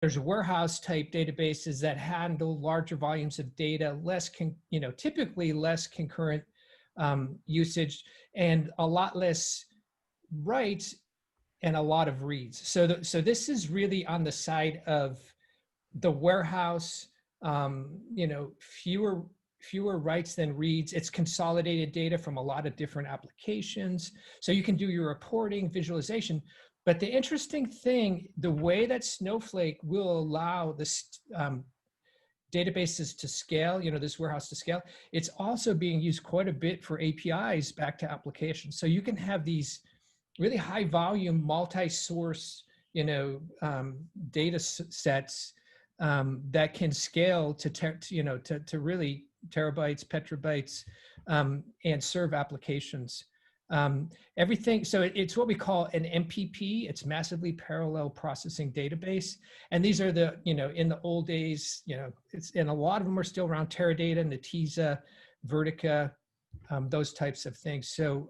There's warehouse type databases that handle larger volumes of data, typically less concurrent usage, and a lot less writes and a lot of reads. So this is really on the side of the warehouse, fewer writes than reads. It's consolidated data from a lot of different applications. So you can do your reporting, visualization. But the interesting thing, the way that Snowflake will allow this databases to scale, this warehouse to scale, it's also being used quite a bit for APIs back to applications. So you can have these really high volume, multi-source, data sets that can scale to really terabytes, petabytes, and serve applications. Everything, so it's what we call an MPP. It's massively parallel processing database. And these are the, in the old days, and a lot of them are still around, Teradata, Netezza, Vertica, those types of things. So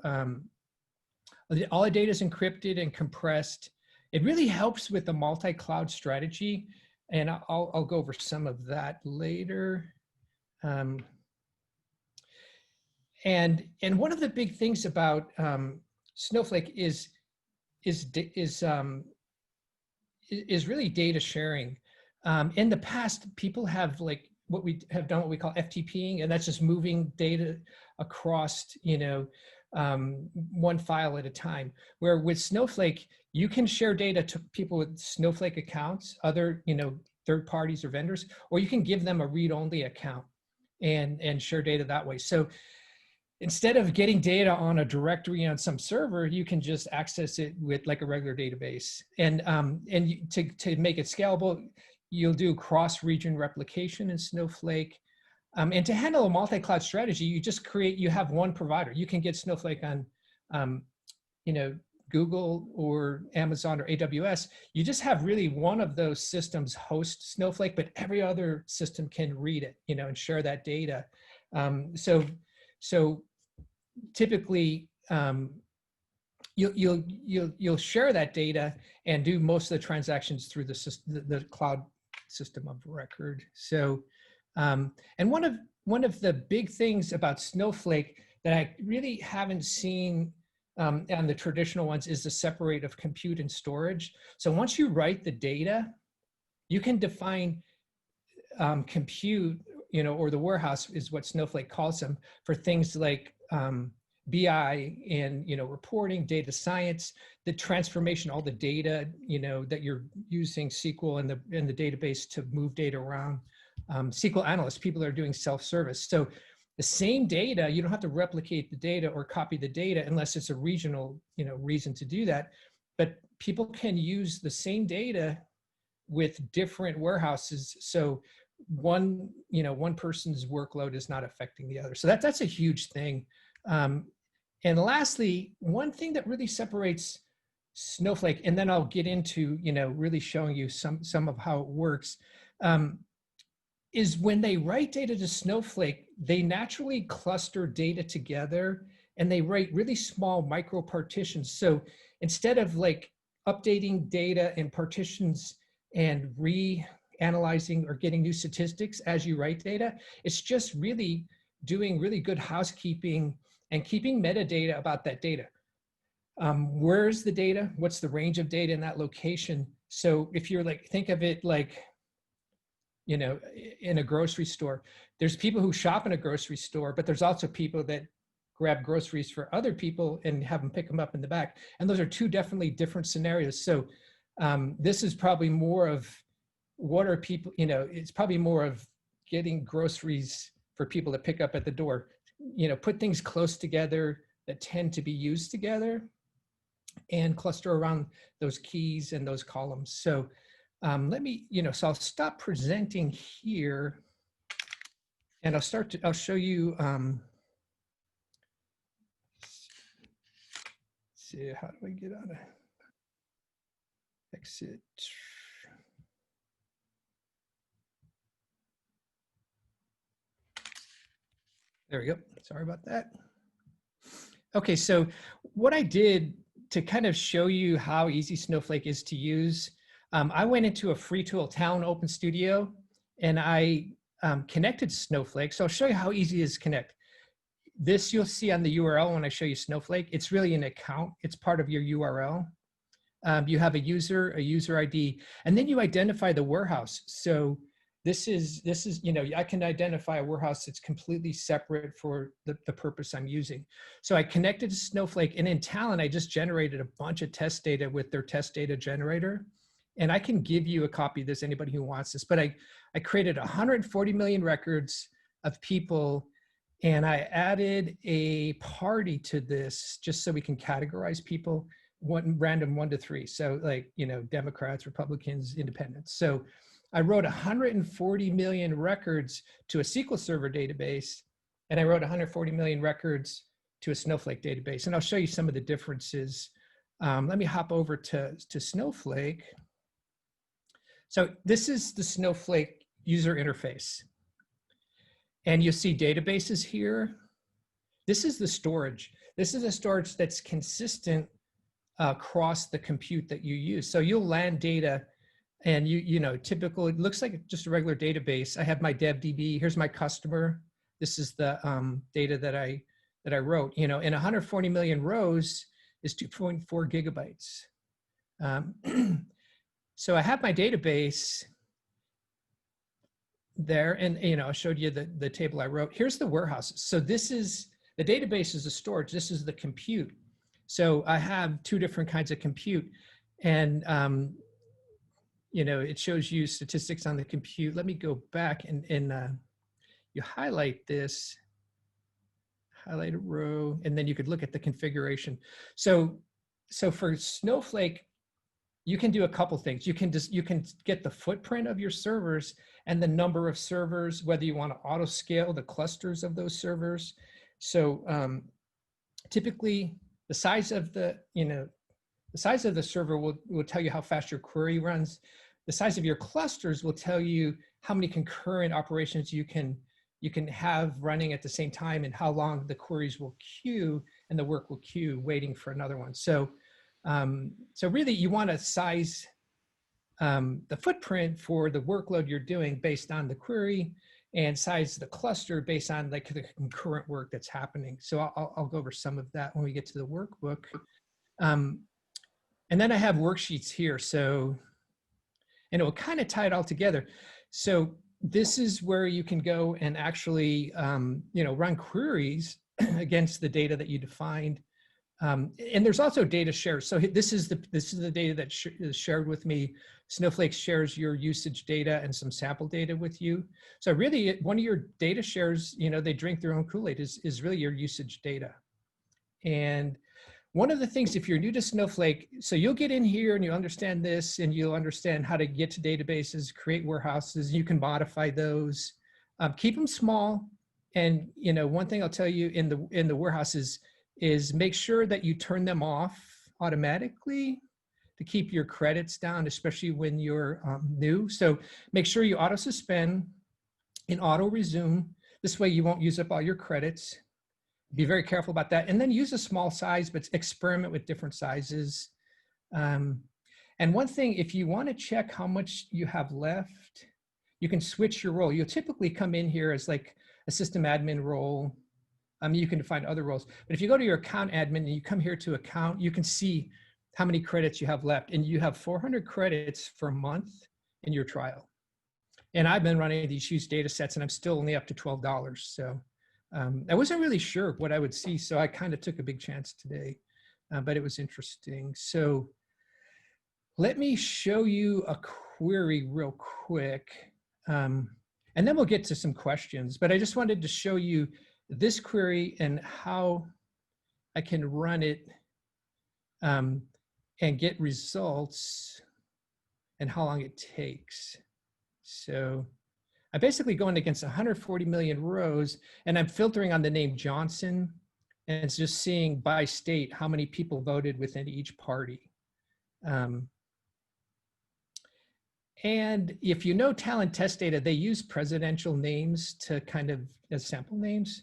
all the data is encrypted and compressed. It really helps with the multi-cloud strategy. And I'll go over some of that later. And one of the big things about Snowflake is really data sharing. In the past, people have what we call FTPing, and that's just moving data across, one file at a time. Where with Snowflake, you can share data to people with Snowflake accounts, other, third parties or vendors, or you can give them a read-only account and share data that way. So instead of getting data on a directory on some server, you can just access it with like a regular database. And to make it scalable, you'll do cross-region replication in Snowflake. And to handle a multi-cloud strategy, you have one provider. You can get Snowflake on, Google or Amazon or AWS. You just have really one of those systems host Snowflake, but every other system can read it, and share that data. So typically, you'll share that data and do most of the transactions through the cloud system of record. So, and one of the big things about Snowflake that I really haven't seen on the traditional ones is the separate of compute and storage. So once you write the data, you can define compute, or the warehouse is what Snowflake calls them, for things like BI and, reporting, data science, the transformation, all the data, that you're using SQL in the database to move data around. SQL analysts, people that are doing self-service. So the same data, you don't have to replicate the data or copy the data unless it's a regional, reason to do that. But people can use the same data with different warehouses. So one person's workload is not affecting the other. So that's a huge thing. And lastly, one thing that really separates Snowflake, and then I'll get into, really showing you some of how it works, is when they write data to Snowflake, they naturally cluster data together and they write really small micro partitions. So instead of updating data in partitions and analyzing or getting new statistics as you write data, it's just really doing really good housekeeping and keeping metadata about that data. Where's the data? What's the range of data in that location? So if you're think of it in a grocery store, there's people who shop in a grocery store, but there's also people that grab groceries for other people and have them pick them up in the back. And those are two definitely different scenarios. So this is probably more of what are people, it's probably more of getting groceries for people to pick up at the door, put things close together that tend to be used together and cluster around those keys and those columns. So let me, so I'll stop presenting here and I'll show you, see, how do I get on a exit? There we go. Sorry about that. Okay, so what I did to kind of show you how easy Snowflake is to use, I went into a free tool, Talent Open Studio, and I connected Snowflake. So I'll show you how easy it is to connect. This you'll see on the URL when I show you Snowflake. It's really an account. It's part of your URL. You have a user ID, and then you identify the warehouse. So this is, you know, I can identify a warehouse that's completely separate for the purpose I'm using. So I connected to Snowflake, and in Talent, I just generated a bunch of test data with their test data generator. And I can give you a copy of this, anybody who wants this, but I created 140 million records of people, and I added a party to this just so we can categorize people, random 1 to 3. So like, you know, Democrats, Republicans, Independents. So I wrote 140 million records to a SQL Server database, and I wrote 140 million records to a Snowflake database. And I'll show you some of the differences. Let me hop over to Snowflake. So this is the Snowflake user interface. And you'll see databases here. This is the storage. This is a storage that's consistent across the compute that you use. So you'll land data, and you know, typical, it looks like just a regular database. I have my DevDB. Here's my customer. This is the data that I wrote. You know, and 140 million rows is 2.4 gigabytes. So I have my database there, and you know, I showed you the table I wrote. Here's the warehouse. So this is, the database is the storage. This is the compute. So I have 2 different kinds of compute, and you know, it shows you statistics on the compute. Let me go back and you highlight this, highlight a row, and then you could look at the configuration. So for Snowflake, you can do a couple things. You can get the footprint of your servers and the number of servers, whether you want to auto scale the clusters of those servers. So typically the size of the, you know, the size of the server will tell you how fast your query runs. The size of your clusters will tell you how many concurrent operations you can have running at the same time, and how long the queries will queue and the work will queue waiting for another one. So so really, you want to size the footprint for the workload you're doing based on the query, and size the cluster based on like the concurrent work that's happening. So I'll go over some of that when we get to the workbook. And then I have worksheets here. So, and it will kind of tie it all together. So this is where you can go and actually, you know, run queries against the data that you defined. And there's also data shared. So this is the data that is shared with me. Snowflake shares your usage data and some sample data with you. So really, one of your data shares, you know, they drink their own Kool-Aid, is really your usage data. And one of the things, if you're new to Snowflake, so you'll get in here and you'll understand this, and you'll understand how to get to databases, create warehouses. You can modify those, keep them small. And you know, one thing I'll tell you in the warehouses is make sure that you turn them off automatically to keep your credits down, especially when you're new. So make sure you auto suspend and auto resume. This way you won't use up all your credits. Be very careful about that. And then use a small size, but experiment with different sizes. And one thing, if you want to check how much you have left, you can switch your role. You'll typically come in here as like a system admin role. You can define other roles, but if you go to your account admin and you come here to account, you can see how many credits you have left, and you have 400 credits for a month in your trial. And I've been running these huge data sets, and I'm still only up to $12. So I wasn't really sure what I would see, so I kind of took a big chance today, but it was interesting. So let me show you a query real quick, and then we'll get to some questions, but I just wanted to show you this query and how I can run it and get results, and how long it takes. So I'm basically going against 140 million rows, and I'm filtering on the name Johnson, and it's just seeing by state how many people voted within each party. And if you know talent test data, they use presidential names to kind of as sample names.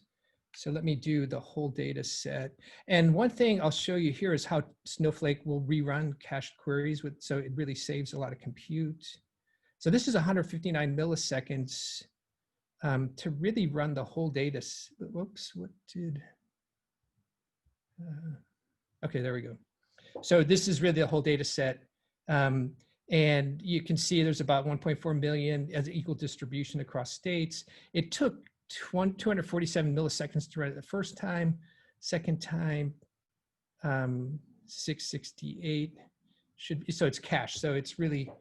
So let me do the whole data set. And one thing I'll show you here is how Snowflake will rerun cached queries so it really saves a lot of compute. So this is 159 milliseconds to really run the whole data. Whoops, what did, okay, there we go. So this is really the whole data set. And you can see there's about 1.4 million as equal distribution across states. It took 247 milliseconds to run it the first time. Second time, 668 should be, so it's cached. So it's really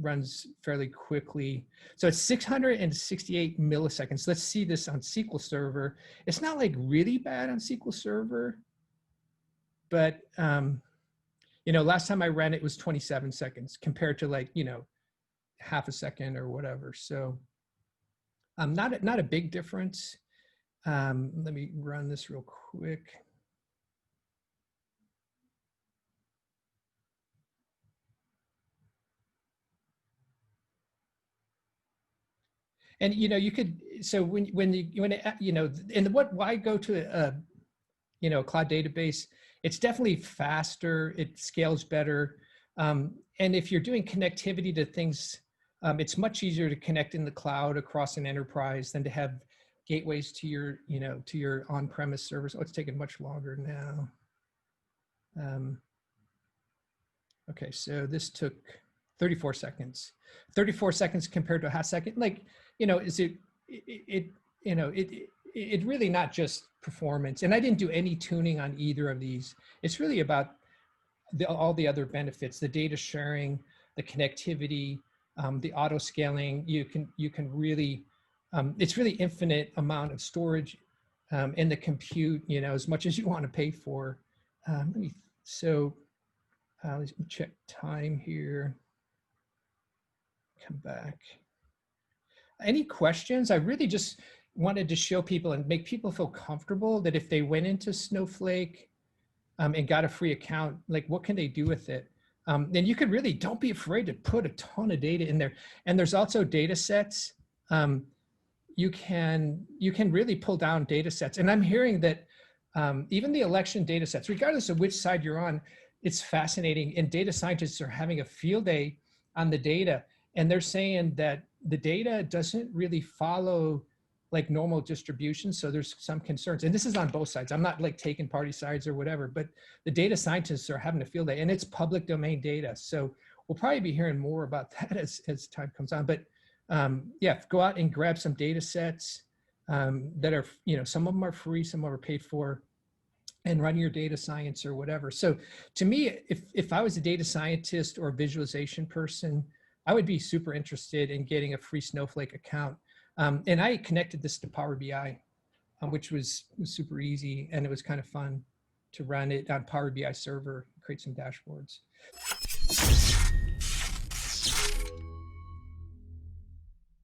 runs fairly quickly. So it's 668 milliseconds. Let's see this on SQL Server. It's not like really bad on SQL Server, but you know, last time I ran it was 27 seconds compared to like, you know, half a second or whatever. So not a big difference. Let me run this real quick. And you know, you could, so when you know, and why go to a you know, cloud database? It's definitely faster, it scales better. And if you're doing connectivity to things, it's much easier to connect in the cloud across an enterprise than to have gateways to your, you know, to your on-premise servers. Oh, it's taking much longer now. Okay, so this took 34 seconds. 34 seconds compared to a half second. Like, you know, is it really not just performance. And I didn't do any tuning on either of these. It's really about all the other benefits, the data sharing, the connectivity, the auto scaling. You can really, it's really infinite amount of storage and the compute, you know, as much as you want to pay for. Let me check time here. Come back. Any questions? I really just wanted to show people and make people feel comfortable that if they went into Snowflake and got a free account, like what can they do with it? And you could really, don't be afraid to put a ton of data in there. And there's also data sets. You can really pull down data sets. And I'm hearing that even the election data sets, regardless of which side you're on, it's fascinating. And data scientists are having a field day on the data. And they're saying that the data doesn't really follow like normal distribution. So there's some concerns. And this is on both sides. I'm not like taking party sides or whatever, but the data scientists are having a field day and it's public domain data. So we'll probably be hearing more about that as time comes on. But yeah, go out and grab some data sets that are, you know, some of them are free, some of them are paid for, and run your data science or whatever. So to me, if I was a data scientist or a visualization person, I would be super interested in getting a free Snowflake account. And I connected this to Power BI, which was super easy. And it was kind of fun to run it on Power BI server, create some dashboards.